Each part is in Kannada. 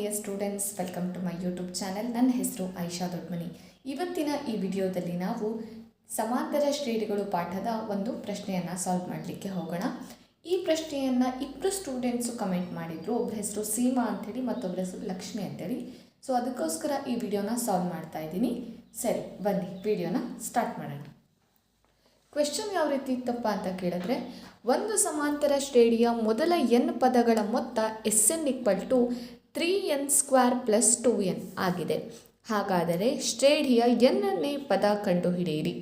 Dear students, welcome to my YouTube channel. ನನ್ನ ಹೆಸರು ಐಶಾ ದೊಡ್ಮನಿ. ಇವತ್ತಿನ ಈ ವಿಡಿಯೋದಲ್ಲಿ ನಾವು ಸಮಾಂತರ ಶ್ರೇಣಿಗಳು ಪಾಠದ ಒಂದು ಪ್ರಶ್ನೆಯನ್ನು ಸಾಲ್ವ್ ಮಾಡಲಿಕ್ಕೆ ಹೋಗೋಣ. ಈ ಪ್ರಶ್ನೆಯನ್ನು ಇಬ್ಬರು ಸ್ಟೂಡೆಂಟ್ಸು ಕಮೆಂಟ್ ಮಾಡಿದರು. ಒಬ್ಬರ ಹೆಸರು ಸೀಮಾ ಅಂಥೇಳಿ, ಮತ್ತೊಬ್ಬರ ಹೆಸರು ಲಕ್ಷ್ಮಿ ಅಂಥೇಳಿ. ಸೊ ಅದಕ್ಕೋಸ್ಕರ ಈ ವಿಡಿಯೋನ ಸಾಲ್ವ್ ಮಾಡ್ತಾ ಇದ್ದೀನಿ. ಸರಿ, ಬನ್ನಿ ವಿಡಿಯೋನ ಸ್ಟಾರ್ಟ್ ಮಾಡೋಣ. ಕ್ವೆಶ್ಚನ್ ಯಾವ ರೀತಿ ಇತ್ತಪ್ಪ ಅಂತ ಕೇಳಿದ್ರೆ, ಒಂದು ಸಮಾಂತರ ಶ್ರೇಣಿಯ ಮೊದಲ n ಪದಗಳ ಮೊತ್ತ Sn = 3n² + 2n ಆಗಿದೆ. ಹಾಗಾದರೆ ಶ್ರೇಣಿಯ nನೇ ಪದ ಕಂಡುಹಿಡಿಯಿರಿ.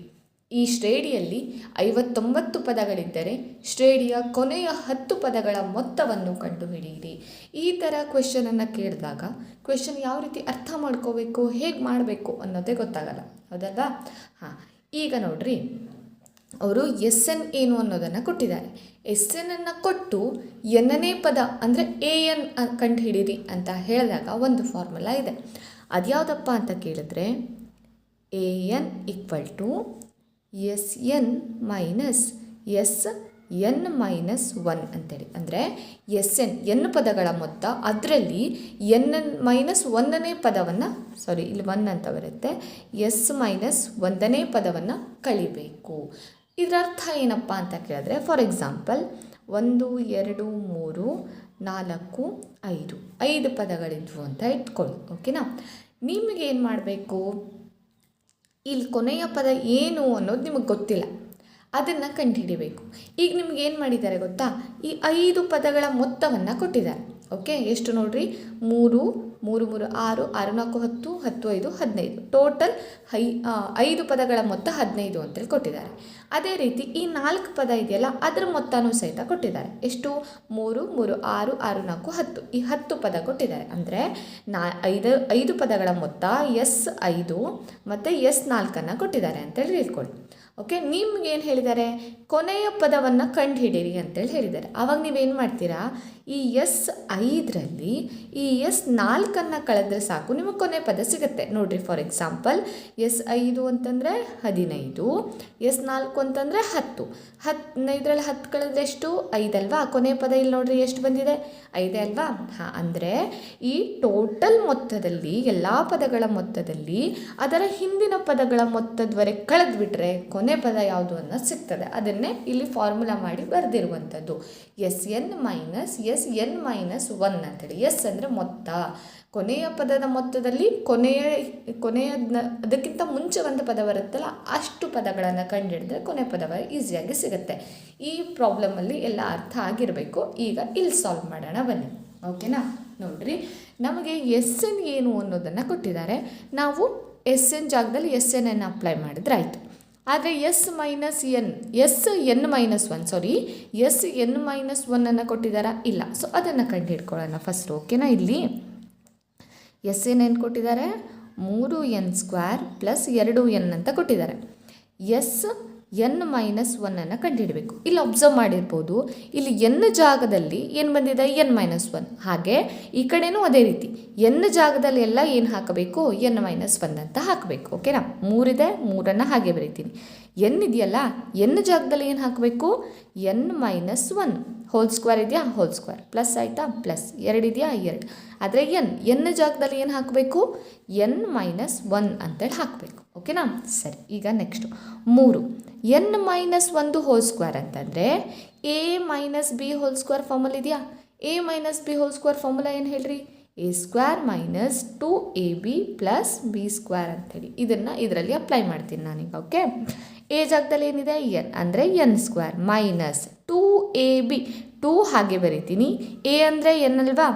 ಈ ಶ್ರೇಣಿಯಲ್ಲಿ 59 ಪದಗಳಿದ್ದರೆ ಶ್ರೇಣಿಯ ಕೊನೆಯ 10 ಪದಗಳ ಮೊತ್ತವನ್ನು ಕಂಡುಹಿಡಿಯಿರಿ. ಈ ಥರ ಕ್ವೆಶ್ಚನನ್ನು ಕೇಳಿದಾಗ ಕ್ವೆಶ್ಚನ್ ಯಾವ ರೀತಿ ಅರ್ಥ ಮಾಡ್ಕೋಬೇಕು, ಹೇಗೆ ಮಾಡಬೇಕು ಅನ್ನೋದೇ ಗೊತ್ತಾಗಲ್ಲ, ಹೌದಲ್ವಾ? ಹಾಂ, ಈಗ ನೋಡ್ರಿ, ಅವರು Sn ಏನು ಅನ್ನೋದನ್ನು ಕೊಟ್ಟಿದ್ದಾರೆ. Sn ಕೊಟ್ಟು nನೇ ಪದ ಅಂದರೆ an ಕಂಡುಹಿಡಿಯಿರಿ ಅಂತ ಹೇಳಿದಾಗ ಒಂದು ಫಾರ್ಮುಲಾ ಇದೆ. ಅದ್ಯಾವುದಪ್ಪ ಅಂತ ಕೇಳಿದ್ರೆ, an = Sn - Sn - 1 ಅಂತೇಳಿ. ಅಂದರೆ n ಪದಗಳ ಮೊತ್ತ, ಅದರಲ್ಲಿ n-1ನೇ ಪದವನ್ನು, ಇಲ್ಲಿ 1 ಅಂತ ಬರುತ್ತೆ, s - 1ನೇ ಪದವನ್ನು ಕಳಿಬೇಕು. ಇದರ ಅರ್ಥ ಏನಪ್ಪ ಅಂತ ಕೇಳಿದ್ರೆ, ಫಾರ್ ಎಕ್ಸಾಂಪಲ್ 1 2 3 4 5 ಪದಗಳಿದ್ವು ಅಂತ ಇಟ್ಕೊಳ್ಳಿ, ಓಕೆನಾ? ನಿಮಗೆ ಏನು ಮಾಡಬೇಕು, ಇಲ್ಲಿ ಕೊನೆಯ ಪದ ಏನು ಅನ್ನೋದು ನಿಮಗೆ ಗೊತ್ತಿಲ್ಲ, ಅದನ್ನು ಕಂಡುಹಿಡಿಬೇಕು. ಈಗ ನಿಮ್ಗೆ ಏನು ಮಾಡಿದ್ದಾರೆ ಗೊತ್ತಾ, ಈ 5 ಪದಗಳ ಮೊತ್ತವನ್ನು ಕೊಟ್ಟಿದ್ದಾರೆ. ಓಕೆ, ಎಷ್ಟು ನೋಡ್ರಿ, 3 3 3 6 6 4 10 10 5 15, ಟೋಟಲ್ 5 ಪದಗಳ ಮೊತ್ತ 15 ಅಂತೇಳಿ ಕೊಟ್ಟಿದ್ದಾರೆ. ಅದೇ ರೀತಿ ಈ 4 ಪದ ಇದೆಯಲ್ಲ, ಅದರ ಮೊತ್ತನೂ ಸಹಿತ ಕೊಟ್ಟಿದ್ದಾರೆ. ಎಷ್ಟು, 3 3 6 6 4 10, ಈ 10 ಪದ ಕೊಟ್ಟಿದ್ದಾರೆ. ಅಂದರೆ 5 ಪದಗಳ ಮೊತ್ತ S5 ಮತ್ತು S4 ಕೊಟ್ಟಿದ್ದಾರೆ ಅಂತೇಳಿ ತಿಳ್ಕೊಳ್ಳಿ. ಓಕೆ, ನಿಮ್ಗೇನು ಹೇಳಿದ್ದಾರೆ, ಕೊನೆಯ ಪದವನ್ನು ಕಂಡುಹಿಡಿಯಿರಿ ಅಂತೇಳಿ ಹೇಳಿದ್ದಾರೆ. ಆವಾಗ ನೀವೇನು ಮಾಡ್ತೀರಾ, ಈ S5ರಲ್ಲಿ ಈ S4 ಕಳೆದ್ರೆ ಸಾಕು, ನಿಮಗೆ ಕೊನೆ ಪದ ಸಿಗುತ್ತೆ. ನೋಡಿರಿ, ಫಾರ್ ಎಕ್ಸಾಂಪಲ್ S5 ಅಂತಂದರೆ 15, S4 ಅಂತಂದರೆ 10. 15ರಲ್ಲಿ 10 ಕಳೆದ್ರೆ ಎಷ್ಟು, 5 ಅಲ್ವಾ? ಕೊನೆ ಪದ ಇಲ್ಲಿ ನೋಡಿರಿ ಎಷ್ಟು ಬಂದಿದೆ, 5 ಅಲ್ವಾ? ಹಾಂ, ಅಂದರೆ ಈ ಟೋಟಲ್ ಮೊತ್ತದಲ್ಲಿ, ಎಲ್ಲ ಪದಗಳ ಮೊತ್ತದಲ್ಲಿ ಅದರ ಹಿಂದಿನ ಪದಗಳ ಮೊತ್ತದವರೆಗೆ ಕಳೆದ್ಬಿಟ್ರೆ ಕೊನೆ ಪದ ಯಾವುದು ಅನ್ನೋದು ಸಿಗ್ತದೆ. ಅದನ್ನೇ ಇಲ್ಲಿ ಫಾರ್ಮುಲಾ ಮಾಡಿ ಬರೆದಿರುವಂಥದ್ದು, Sn - Sn - 1 ಅಂತೇಳಿ. ಎಸ್ ಅಂದರೆ ಮೊತ್ತ, ಕೊನೆಯ ಪದದ ಮೊತ್ತದಲ್ಲಿ ಕೊನೆಯ ಅದಕ್ಕಿಂತ ಮುಂಚೆ ಒಂದು ಪದ ಬರುತ್ತಲ್ಲ, ಅಷ್ಟು ಪದಗಳನ್ನು ಕಂಡುಹಿಡಿದ್ರೆ ಕೊನೆ ಪದವ ಈಸಿಯಾಗಿ ಸಿಗುತ್ತೆ. ಈ ಪ್ರಾಬ್ಲಮಲ್ಲಿ ಎಲ್ಲ ಅರ್ಥ ಆಗಿರಬೇಕು. ಈಗ ಇಲ್ಲಿ ಸಾಲ್ವ್ ಮಾಡೋಣ ಬನ್ನಿ, ಓಕೆನಾ? ನೋಡ್ರಿ, ನಮಗೆ Sn ಏನು ಅನ್ನೋದನ್ನು ಕೊಟ್ಟಿದ್ದಾರೆ. ನಾವು Sn ಜಾಗದಲ್ಲಿ Sn ಅಪ್ಲೈ ಮಾಡಿದ್ರೆ ಆಯಿತು. ಆದರೆ Sn - 1 ಕೊಟ್ಟಿದ್ದಾರಾ? ಇಲ್ಲ. ಸೊ ಅದನ್ನು ಕಂಡುಹಿಡ್ಕೊಳ್ಳೋಣ ಫಸ್ಟ್, ಓಕೆನಾ? ಇಲ್ಲಿ Sn ಏನು ಕೊಟ್ಟಿದ್ದಾರೆ, 3n² + 2n ಅಂತ ಕೊಟ್ಟಿದ್ದಾರೆ. Sn - 1 ಕಂಡುಹಿಡಬೇಕು. ಇಲ್ಲಿ ಅಬ್ಸರ್ವ್ ಮಾಡಿರ್ಬೋದು, ಇಲ್ಲಿ n ಜಾಗದಲ್ಲಿ ಏನು ಬಂದಿದೆ, n-1. ಹಾಗೆ ಈ ಕಡೆನೂ ಅದೇ ರೀತಿ n ಜಾಗದಲ್ಲಿ ಎಲ್ಲ ಏನು ಹಾಕಬೇಕು, n-1 ಅಂತ ಹಾಕಬೇಕು, ಓಕೆನಾ? 3 ಇದೆ, 3 ಹಾಗೆ ಬರೀತೀನಿ. n ಇದೆಯಲ್ಲ, n ಜಾಗದಲ್ಲಿ ಏನು ಹಾಕಬೇಕು, n-1 ಹೋಲ್ ಸ್ಕ್ವೇರ್ ಇದೆಯಾ, ಹೋಲ್ ಸ್ಕ್ವೇರ್, ಪ್ಲಸ್ ಆಯಿತಾ, ಪ್ಲಸ್ 2 ಇದೆಯಾ, 2. ಆದರೆ n ಜಾಗದಲ್ಲಿ ಏನು ಹಾಕಬೇಕು, n-1 ಅಂತೇಳಿ ಹಾಕಬೇಕು, ಓಕೆನಾ? ಸರಿ, ಈಗ ನೆಕ್ಸ್ಟು 3 n-1 ಹೋಲ್ ಸ್ಕ್ವೇರ್ ಅಂತಂದರೆ a - b whole square formula ಇದೆಯಾ? a - b whole square formula ಏನು ಹೇಳ್ರಿ, a² - 2ab + b² ಅಂತೇಳಿ. ಇದರಲ್ಲಿ ಅಪ್ಲೈ ಮಾಡ್ತೀನಿ ನಾನೀಗ, ಓಕೆ? ಎ ಜಾಗದಲ್ಲಿ ಏನಿದೆ, n ಅಂದರೆ n² - 2ab, 2 ಹಾಗೆ ಬರೀತೀನಿ. a ಅಂದರೆ n ಅಲ್ವಾ,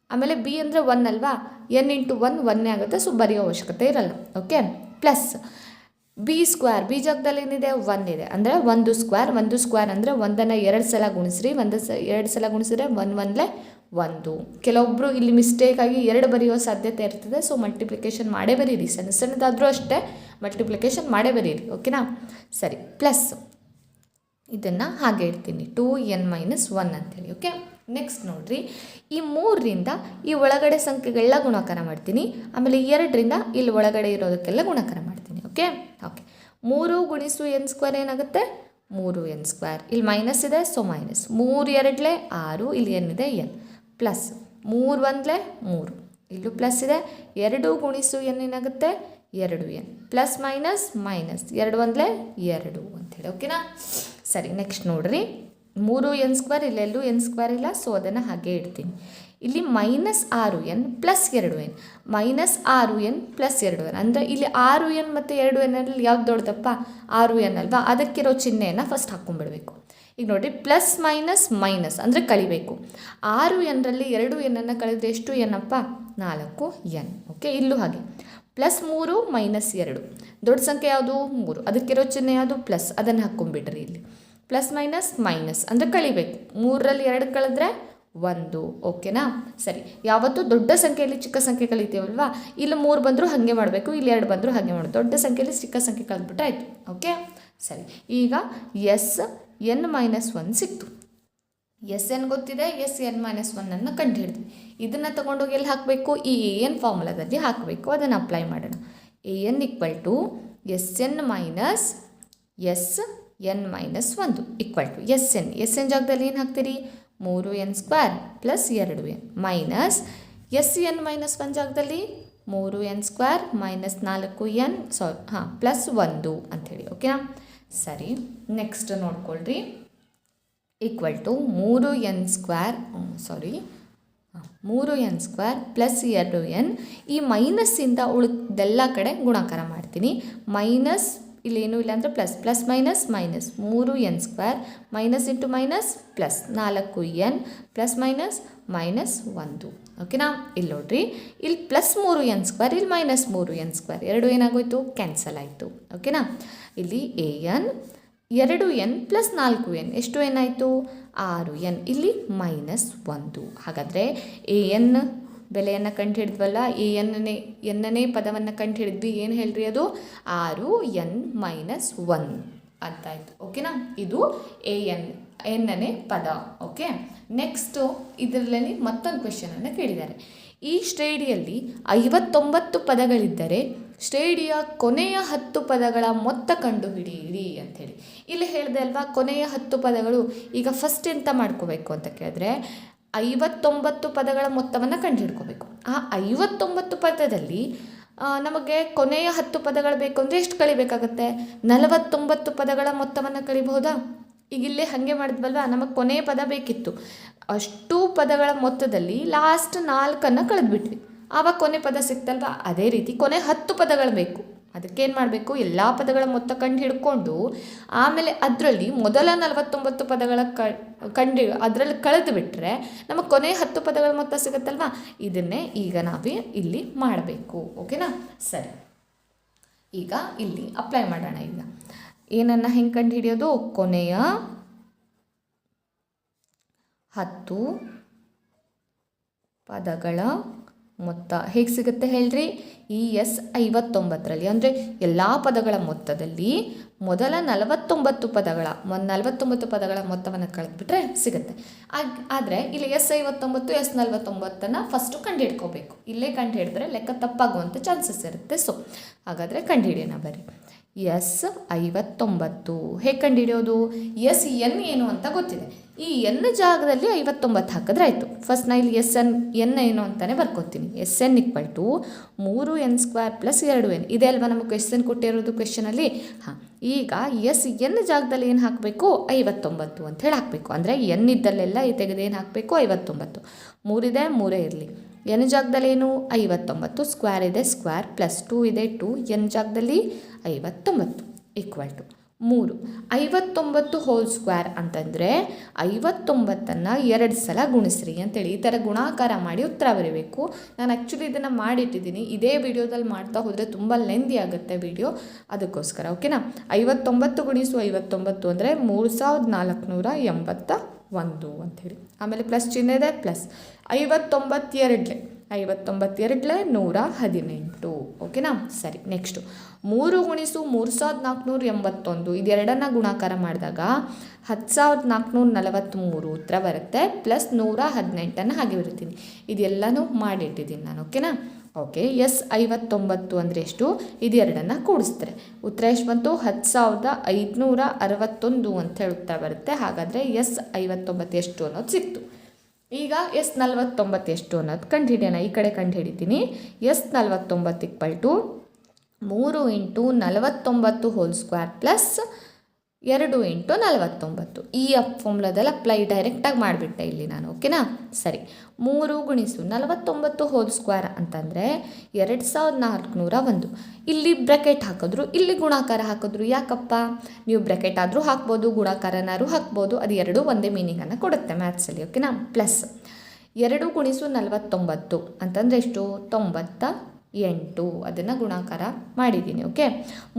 ಆಮೇಲೆ b ಅಂದರೆ 1 ಅಲ್ವಾ, n × 1 1 ಆಗುತ್ತೆ. ಸೊ ಬರೆಯೋ ಅವಶ್ಯಕತೆ ಇರಲ್ಲ, ಓಕೆ? ಪ್ಲಸ್ b² b ಜಾಗದಲ್ಲಿ ಏನಿದೆ, 1 ಇದೆ. ಅಂದರೆ 1² ಅಂದರೆ 1ನ್ನು 2 ಸಲ ಗುಣಿಸ್ರಿ, 2 ಸಲ ಗುಣಿಸಿದ್ರೆ 1 1 1. ಕೆಲವೊಬ್ಬರು ಇಲ್ಲಿ ಮಿಸ್ಟೇಕಾಗಿ 2 ಬರೆಯೋ ಸಾಧ್ಯತೆ ಇರ್ತದೆ. ಸೊ ಮಲ್ಟಿಪ್ಲಿಕೇಶನ್ ಮಾಡೇ ಬರೀರಿ, ಸಣ್ಣದಾದರೂ ಅಷ್ಟೇ ಮಲ್ಟಿಪ್ಲಿಕೇಶನ್ ಮಾಡೇ ಬರೀರಿ, ಓಕೆನಾ? ಸರಿ, ಪ್ಲಸ್ ಇದನ್ನು ಹಾಗೆ ಇಡ್ತೀನಿ, 2n - 1 ಅಂತೇಳಿ, ಓಕೆ? ನೆಕ್ಸ್ಟ್ ನೋಡಿರಿ, ಈ 3ರಿಂದ ಈ ಒಳಗಡೆ ಸಂಖ್ಯೆಗೆಲ್ಲ ಗುಣಾಕಾರ ಮಾಡ್ತೀನಿ, ಆಮೇಲೆ 2ರಿಂದ ಇಲ್ಲಿ ಒಳಗಡೆ ಇರೋದಕ್ಕೆಲ್ಲ ಗುಣಾಕಾರ ಮಾಡ್ತೀನಿ, ಓಕೆ? 3 × n² ಏನಾಗುತ್ತೆ, 3n². ಇಲ್ಲಿ ಮೈನಸ್ ಇದೆ, ಸೊ ಮೈನಸ್. 3 2 6, ಇಲ್ಲಿ ಏನಿದೆ n, ಪ್ಲಸ್ 3 1 3, ಇಲ್ಲೂ ಪ್ಲಸ್ ಇದೆ, 2 ಗುಣಿಸು ಎನ್ ಏನಾಗುತ್ತೆ 2n, ಪ್ಲಸ್ ಮೈನಸ್ ಮೈನಸ್ 2 ಒಂದಲೇ 2 ಅಂಥೇಳಿ. ಓಕೆನಾ? ಸರಿ, ನೆಕ್ಸ್ಟ್ ನೋಡ್ರಿ, 3n² ಇಲ್ಲೆಲ್ಲೂ n² ಇಲ್ಲ, ಸೊ ಅದನ್ನು ಹಾಗೆ ಇಡ್ತೀನಿ. ಇಲ್ಲಿ -6n plus 2n, -6n plus 2n ಅಂದರೆ ಇಲ್ಲಿ 6n ಮತ್ತು 2n ಅಲ್ಲಿ ಯಾವ್ದು ದೊಡ್ಡದಪ್ಪ? 6n ಅಲ್ವಾ? ಅದಕ್ಕಿರೋ ಚಿಹ್ನೆಯನ್ನು ಫಸ್ಟ್ ಹಾಕ್ಕೊಂಡ್ಬಿಡ್ಬೇಕು. ಈಗ ನೋಡಿ, ಪ್ಲಸ್ ಮೈನಸ್ ಮೈನಸ್ ಅಂದರೆ ಕಳಿಬೇಕು. 6nರಲ್ಲಿ 2n ಕಳೆದ್ರೆ ಎಷ್ಟು ಏನಪ್ಪ? 4n. ಓಕೆ, ಇಲ್ಲೂ ಹಾಗೆ +3 -2 ದೊಡ್ಡ ಸಂಖ್ಯೆ ಯಾವುದು? 3, ಅದಕ್ಕಿರೋ ಚಿಹ್ನೆ ಯಾವುದು? ಪ್ಲಸ್, ಅದನ್ನು ಹಾಕ್ಕೊಂಡ್ಬಿಡ್ರಿ. ಇಲ್ಲಿ ಪ್ಲಸ್ ಮೈನಸ್ ಮೈನಸ್ ಅಂದರೆ ಕಳಿಬೇಕು. 3ರಲ್ಲಿ 2 ಕಳೆದ್ರೆ 1. ಓಕೆನಾ? ಸರಿ, ಯಾವತ್ತು ದೊಡ್ಡ ಸಂಖ್ಯೆಯಲ್ಲಿ ಚಿಕ್ಕ ಸಂಖ್ಯೆ ಕಲಿತೀವಲ್ವಾ, ಇಲ್ಲಿ 3 ಬಂದರೂ ಹಾಗೆ ಮಾಡಬೇಕು, ಇಲ್ಲಿ 2 ಬಂದರೂ ಹಾಗೆ ಮಾಡಬೇಕು. ದೊಡ್ಡ ಸಂಖ್ಯೆಯಲ್ಲಿ ಚಿಕ್ಕ ಸಂಖ್ಯೆ ಕಳೆದ್ಬಿಟ್ರೆ ಆಯಿತು. ಓಕೆ, ಸರಿ, ಈಗ Sn-1 ಸಿಕ್ತು. Sn ಗೊತ್ತಿದೆ, Sn-1 ಕಂಡು ಹಿಡಿದ್ವಿ. ಇದನ್ನು ತಗೊಂಡೋಗಿ ಎಲ್ಲಿ ಹಾಕಬೇಕು? ಈ an ಫಾರ್ಮುಲಾದಲ್ಲಿ ಹಾಕಬೇಕು. ಅದನ್ನು ಅಪ್ಲೈ ಮಾಡೋಣ. an = Sn-1 Sn ಜಾಗದಲ್ಲಿ ಏನು ಹಾಕ್ತೀರಿ? 3n² plus 2n minus Sn-1 ಜಾಗದಲ್ಲಿ 3n² ಮೈನಸ್ 4n ಪ್ಲಸ್ 1 ಅಂಥೇಳಿ. ಓಕೆನಾ? ಸರಿ, ನೆಕ್ಸ್ಟ್ ನೋಡ್ಕೊಳ್ರಿ, =3n² ಪ್ಲಸ್ 2n. ಈ ಮೈನಸ್ಸಿಂದ ಉಳಿದೆಲ್ಲ ಕಡೆ ಗುಣಾಕಾರ ಮಾಡ್ತೀನಿ. ಮೈನಸ್ ಇಲ್ಲೇನೂ ಇಲ್ಲ ಅಂದರೆ plus, plus minus minus 3n² minus into minus plus 4n plus minus minus 1. ಓಕೆನಾ? ಇಲ್ಲಿ ನೋಡ್ರಿ, ಇಲ್ಲಿ ಪ್ಲಸ್ 3n², ಇಲ್ಲಿ ಮೈನಸ್ 3n², ಎರಡು ಏನಾಗೋಯ್ತು? ಕ್ಯಾನ್ಸಲ್ ಆಯಿತು. ಓಕೆನಾ? ಇಲ್ಲಿ an 2n ಪ್ಲಸ್ 4n ಎಷ್ಟು ಏನಾಯಿತು? 6n. ಇಲ್ಲಿ -1. ಹಾಗಾದರೆ an ಬೆಲೆಯನ್ನು ಕಂಡು ಹಿಡಿದ್ವಲ್ಲ, ಎನ್ನನೇ ಪದವನ್ನು ಕಂಡು ಹಿಡಿದ್ವಿ. ಏನು ಹೇಳ್ರಿ ಅದು? 6n-1 ಅಂತಾಯಿತು. ಓಕೆನಾ? ಇದು ಎನ್ನನೇ ಪದ. ಓಕೆ, ನೆಕ್ಸ್ಟು ಇದರಲ್ಲಿ ಮತ್ತೊಂದು ಕ್ವೆಶನನ್ನು ಕೇಳಿದ್ದಾರೆ. ಈ ಶ್ರೇಣಿಯಲ್ಲಿ 59 ಪದಗಳಿದ್ದರೆ ಶ್ರೇಣಿಯ ಕೊನೆಯ 10 ಪದಗಳ ಮೊತ್ತ ಕಂಡುಹಿಡಿಯಿರಿ ಅಂಥೇಳಿ. ಇಲ್ಲಿ ಹೇಳಿದೆ ಅಲ್ವಾ, ಕೊನೆಯ 10 ಪದಗಳು. ಈಗ ಫಸ್ಟ್ ಎಂತ ಮಾಡ್ಕೋಬೇಕು ಅಂತ ಕೇಳಿದ್ರೆ, 59 ಪದಗಳ ಮೊತ್ತವನ್ನು ಕಂಡುಹಿಡ್ಕೋಬೇಕು. ಆ 59 ಪದದಲ್ಲಿ ನಮಗೆ ಕೊನೆಯ 10 ಪದಗಳು ಬೇಕು ಅಂದರೆ ಎಷ್ಟು ಕಳಿಬೇಕಾಗತ್ತೆ? 49 ಪದಗಳ ಮೊತ್ತವನ್ನು ಕಳಿಬಹುದಾ? ಈಗ ಇಲ್ಲೇ ಹಾಗೆ ಮಾಡಿದ್ವಲ್ವ, ನಮಗೆ ಕೊನೆಯ ಪದ ಬೇಕಿತ್ತು. ಅಷ್ಟು ಪದಗಳ ಮೊತ್ತದಲ್ಲಿ ಲಾಸ್ಟ್ 4 ಕಳೆದ್ಬಿಟ್ವಿ, ಆವಾಗ ಕೊನೆ ಪದ ಸಿಕ್ತಲ್ವ. ಅದೇ ರೀತಿ ಕೊನೆ 10 ಪದಗಳು ಬೇಕು. ಅದಕ್ಕೇನು ಮಾಡಬೇಕು? ಎಲ್ಲ ಪದಗಳ ಮೊತ್ತ ಕಂಡು ಹಿಡ್ಕೊಂಡು ಆಮೇಲೆ ಅದರಲ್ಲಿ ಮೊದಲ 49 ಪದಗಳ ಅದರಲ್ಲಿ ಕಳೆದು ಬಿಟ್ಟರೆ ನಮಗೆ ಕೊನೆ 10 ಪದಗಳ ಮೊತ್ತ ಸಿಗುತ್ತಲ್ವ. ಇದನ್ನೇ ಈಗ ನಾವು ಇಲ್ಲಿ ಮಾಡಬೇಕು. ಓಕೆನಾ? ಸರಿ, ಈಗ ಇಲ್ಲಿ ಅಪ್ಲೈ ಮಾಡೋಣ. ಈಗ ಏನನ್ನು ಹೆಂಗೆ ಕಂಡು ಹಿಡಿಯೋದು? ಕೊನೆಯ 10 ಪದಗಳ ಮೊತ್ತ ಹೇಗೆ ಸಿಗುತ್ತೆ ಹೇಳ್ರಿ? ಈ S59ರಲ್ಲಿ ಅಂದರೆ ಎಲ್ಲ ಪದಗಳ ಮೊತ್ತದಲ್ಲಿ ಮೊದಲ 49 ಪದಗಳ ಮೊತ್ತವನ್ನು ಕಳೆದ್ಬಿಟ್ರೆ ಸಿಗುತ್ತೆ. ಆದರೆ ಇಲ್ಲಿ S59 S49 ಫಸ್ಟು ಕಂಡುಹಿಡ್ಕೋಬೇಕು. ಇಲ್ಲೇ ಕಂಡು ಹಿಡಿದ್ರೆ ಲೆಕ್ಕ ತಪ್ಪಾಗುವಂಥ ಚಾನ್ಸಸ್ ಇರುತ್ತೆ. ಸೊ ಹಾಗಾದರೆ ಕಂಡುಹಿಡಿಯೋಣ ಬರ್ರಿ. S59 ಹೇಗೆ ಕಂಡುಹಿಡಿಯೋದು? Sn ಏನು ಅಂತ ಗೊತ್ತಿದೆ. ಈ n ಜಾಗದಲ್ಲಿ 59 ಹಾಕಿದ್ರೆ ಆಯಿತು. ಫಸ್ಟ್ ನಾ ಇಲ್ಲಿ n ಏನು ಅಂತಲೇ ಬರ್ಕೋತೀನಿ. Sn = 3n² plus 2n. ಇದೇ ಅಲ್ವಾ ನಮಗೆ ಕ್ವೆಶ್ಚನ್ ಕೊಟ್ಟಿರೋದು ಕ್ವೆಶ್ಚನಲ್ಲಿ. ಹಾಂ, ಈಗ Sn ಜಾಗದಲ್ಲಿ ಏನು ಹಾಕಬೇಕು? 59 ಅಂಥೇಳಿ ಹಾಕಬೇಕು. ಅಂದರೆ n ಇದ್ದಲ್ಲೆಲ್ಲ ತೆಗೆದು ಏನು ಹಾಕಬೇಕು? 59. 3 ಇದೆ, 3 ಇರಲಿ. n ಜಾಗದಲ್ಲಿ ಏನು? 59. ಸ್ಕ್ವೇರ್ ಇದೆ, ಸ್ಕ್ವೇರ್ ಪ್ಲಸ್ 2 ಇದೆ, 2. n ಜಾಗದಲ್ಲಿ 59 = 3. 59 ಹೋಲ್ ಸ್ಕ್ವೇರ್ ಅಂತಂದರೆ 59ನ್ನು 2 ಸಲ ಗುಣಿಸ್ರಿ ಅಂತೇಳಿ ಈ ಥರ ಗುಣಾಕಾರ ಮಾಡಿ ಉತ್ತರ ಬರೀಬೇಕು. ನಾನು ಆ್ಯಕ್ಚುಲಿ ಇದನ್ನು ಮಾಡಿಟ್ಟಿದ್ದೀನಿ. ಇದೇ ವಿಡಿಯೋದಲ್ಲಿ ಮಾಡ್ತಾ ಹೋದರೆ ತುಂಬ ಲೆಂದಿ ಆಗುತ್ತೆ ವಿಡಿಯೋ, ಅದಕ್ಕೋಸ್ಕರ. ಓಕೆನಾ? 59 × 59 ಅಂದರೆ 3481 ಅಂಥೇಳಿ. ಆಮೇಲೆ ಪ್ಲಸ್ ಚಿಹ್ನೆ ಇದೆ, ಪ್ಲಸ್ 59 118. ಓಕೆನಾ? ಸರಿ, ನೆಕ್ಸ್ಟು 3 × 3481 ಇದೆರಡನ್ನು ಗುಣಾಕಾರ ಮಾಡಿದಾಗ 10443 ಉತ್ತರ ಬರುತ್ತೆ. ಪ್ಲಸ್ 118 ಹಾಗೆ ಬರುತ್ತೀನಿ. ಇದೆಲ್ಲನೂ ಮಾಡಿಟ್ಟಿದ್ದೀನಿ ನಾನು. ಓಕೆನಾ? ಓಕೆ, S59 ಅಂದರೆ ಎಷ್ಟು? ಇದೆರಡನ್ನು ಕೂಡಿಸ್ತಾರೆ ಉತ್ತರ ಎಷ್ಟು ಬಂತು? 10561 ಅಂತೇಳಿ ಉತ್ತರ ಬರುತ್ತೆ. ಹಾಗಾದರೆ S59 ಎಷ್ಟು ಅನ್ನೋದು ಸಿಕ್ತು. ಈಗ S49 ಎಷ್ಟು ಅನ್ನೋದು ಕಂಡುಹಿಡಿಯೋಣ. ಈ ಕಡೆ ಕಂಡುಹಿಡಿತೀನಿ. S49 = 3 × 49 whole square plus 2 × 49. ಈ ಫಾರ್ಮುಲಾದಲ್ಲಿ ಅಪ್ಲೈ ಡೈರೆಕ್ಟಾಗಿ ಮಾಡಿಬಿಟ್ಟೆ ಇಲ್ಲಿ ನಾನು. ಓಕೆನಾ? ಸರಿ. 3 × 49 ಹೋಲ್ ಸ್ಕ್ವೇರ್ ಅಂತಂದರೆ 2401. ಇಲ್ಲಿ ಬ್ರ್ಯಾಕೆಟ್ ಹಾಕಿದ್ರು, ಇಲ್ಲಿ ಗುಣಾಕಾರ ಹಾಕಿದ್ರು. ಯಾಕಪ್ಪ? ನೀವು ಬ್ರ್ಯಾಕೆಟ್ ಆದರೂ ಹಾಕ್ಬೋದು, ಗುಣಾಕಾರನಾರು ಹಾಕ್ಬೋದು. ಅದು ಎರಡೂ ಒಂದೇ ಮೀನಿಂಗನ್ನು ಕೊಡುತ್ತೆ ಮ್ಯಾಥ್ಸಲ್ಲಿ. ಓಕೆನಾ? ಪ್ಲಸ್ 2 × 49 ಅಂತಂದರೆ ಎಷ್ಟು? 98. ಅದನ್ನು ಗುಣಾಕಾರ ಮಾಡಿದ್ದೀನಿ. ಓಕೆ.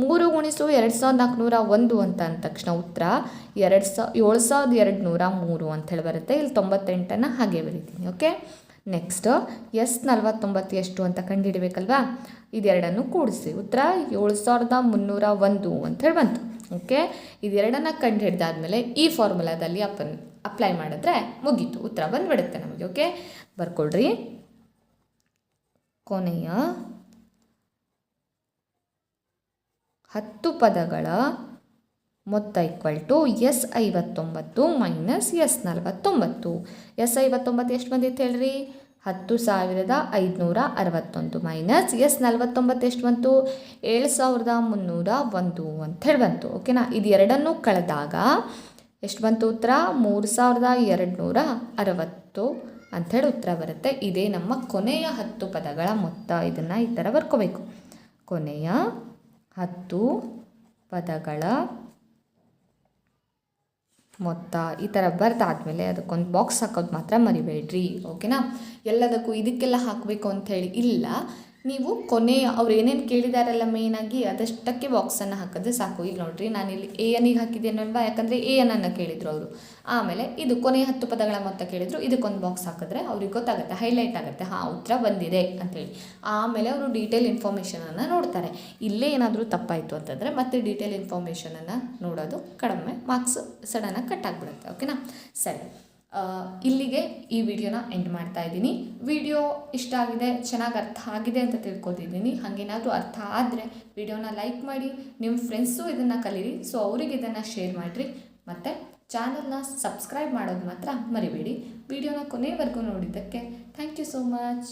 3 × 2401 ಅಂತ ಅಂದ ತಕ್ಷಣ ಉತ್ತರ 7203 ಅಂತ ಹೇಳಿ ಬರುತ್ತೆ. ಇಲ್ಲಿ 98 ಹಾಗೆ ಬರೀತೀನಿ. ಓಕೆ. ನೆಕ್ಸ್ಟ್ S49 ಎಷ್ಟು ಅಂತ ಕಂಡುಹಿಡಬೇಕಲ್ವಾ? ಇದೆರಡನ್ನು ಕೂಡಿಸಿ ಉತ್ತರ 7301 ಅಂತ ಹೇಳಿ ಬಂತು. ಓಕೆ. ಇದೆರಡನ್ನು ಕಂಡುಹಿಡ್ದಾದ್ಮೇಲೆ ಈ ಫಾರ್ಮುಲಾದಲ್ಲಿ ಅಪ್ಲೈ ಮಾಡಿದ್ರೆ ಮುಗೀತು, ಉತ್ತರ ಬಂದುಬಿಡುತ್ತೆ ನಮಗೆ. ಓಕೆ. ಬರ್ಕೊಳ್ರಿ. ಕೊನೆಯ 10 ಪದಗಳ ಮೊತ್ತ = S59 ಮೈನಸ್ S49. S59 ಎಷ್ಟು ಬಂದಿತ್ತು ಹೇಳ್ರಿ? 10,561 ಮೈನಸ್ S49 ಎಷ್ಟು ಬಂತು? 7,301 ಅಂತ ಹೇಳಿ ಬಂತು. ಓಕೆನಾ? ಇದು ಎರಡನ್ನೂ ಕಳೆದಾಗ ಎಷ್ಟು ಬಂತು ಉತ್ತರ? 3,260 ಅಂಥೇಳಿ ಉತ್ತರ ಬರುತ್ತೆ. ಇದೇ ನಮ್ಮ ಕೊನೆಯ 10 ಪದಗಳ ಮೊತ್ತ. ಇದನ್ನು ಈ ಥರ ಬರ್ಕೋಬೇಕು. ಕೊನೆಯ 10 ಪದಗಳ ಮೊತ್ತ ಈ ಥರ ಬರ್ದಾದ್ಮೇಲೆ ಅದಕ್ಕೊಂದು ಬಾಕ್ಸ್ ಹಾಕೋದು ಮಾತ್ರ ಮರಿಬೇಡ್ರಿ. ಓಕೆನಾ? ಎಲ್ಲದಕ್ಕೂ ಇದಕ್ಕೆಲ್ಲ ಹಾಕಬೇಕು ಅಂಥೇಳಿ ಇಲ್ಲ. ನೀವು ಕೊನೆಯ ಅವ್ರು ಏನೇನು ಕೇಳಿದಾರಲ್ಲ ಮೇಯ್ನಾಗಿ ಅದಷ್ಟಕ್ಕೆ ಬಾಕ್ಸನ್ನು ಹಾಕಿದ್ರೆ ಸಾಕು. ಈಗ ನೋಡಿರಿ, ನಾನಿಲ್ಲಿ ANಗೆ ಹಾಕಿದ್ದೇನಲ್ವಾ? ಯಾಕಂದರೆ ANನ್ನು ಕೇಳಿದರು ಅವರು. ಆಮೇಲೆ ಇದು ಕೊನೆಯ 10 ಪದಗಳ ಮೊತ್ತ ಕೇಳಿದರು. ಇದಕ್ಕೊಂದು ಬಾಕ್ಸ್ ಹಾಕಿದ್ರೆ ಅವ್ರಿಗೆ ಗೊತ್ತಾಗುತ್ತೆ, ಹೈಲೈಟ್ ಆಗುತ್ತೆ, ಹಾಂ ಉತ್ತರ ಬಂದಿದೆ ಅಂಥೇಳಿ. ಆಮೇಲೆ ಅವರು ಡೀಟೇಲ್ ಇನ್ಫಾರ್ಮೇಷನನ್ನು ನೋಡ್ತಾರೆ. ಇಲ್ಲೇ ಏನಾದರೂ ತಪ್ಪಾಯಿತು ಅಂತಂದರೆ ಮತ್ತೆ ಡೀಟೇಲ್ ಇನ್ಫಾರ್ಮೇಷನನ್ನು ನೋಡೋದು ಕಡಿಮೆ, ಮಾರ್ಕ್ಸ್ ಸಡನ್ನಾಗಿ ಕಟ್ ಆಗಿಬಿಡುತ್ತೆ. ಓಕೆನಾ? ಸರಿ. ಇಲ್ಲಿಗೆ ಈ ವಿಡಿಯೋನ ಎಂಡ್ ಮಾಡ್ತಾ ಇದ್ದೀನಿ. ವಿಡಿಯೋ ಇಷ್ಟ ಆಗಿದೆ, ಚೆನ್ನಾಗಿ ಅರ್ಥ ಆಗಿದೆ ಅಂತ ತಿಳ್ಕೊತಿದ್ದೀನಿ. ಹಾಗೇನಾದರೂ ಅರ್ಥ ಆದರೆ ವಿಡಿಯೋನ ಲೈಕ್ ಮಾಡಿ, ನಿಮ್ಮ ಫ್ರೆಂಡ್ಸು ಇದನ್ನು ಕಲೀರಿ. ಸೊ ಅವರಿಗೆ ಇದನ್ನು ಶೇರ್ ಮಾಡಿರಿ. ಮತ್ತು ಚಾನಲ್ನ ಸಬ್ಸ್ಕ್ರೈಬ್ ಮಾಡೋದು ಮಾತ್ರ ಮರಿಬೇಡಿ. ವಿಡಿಯೋನ ಕೊನೆಯವರೆಗೂ ನೋಡಿದ್ದಕ್ಕೆ ಥ್ಯಾಂಕ್ ಯು ಸೋ ಮಚ್.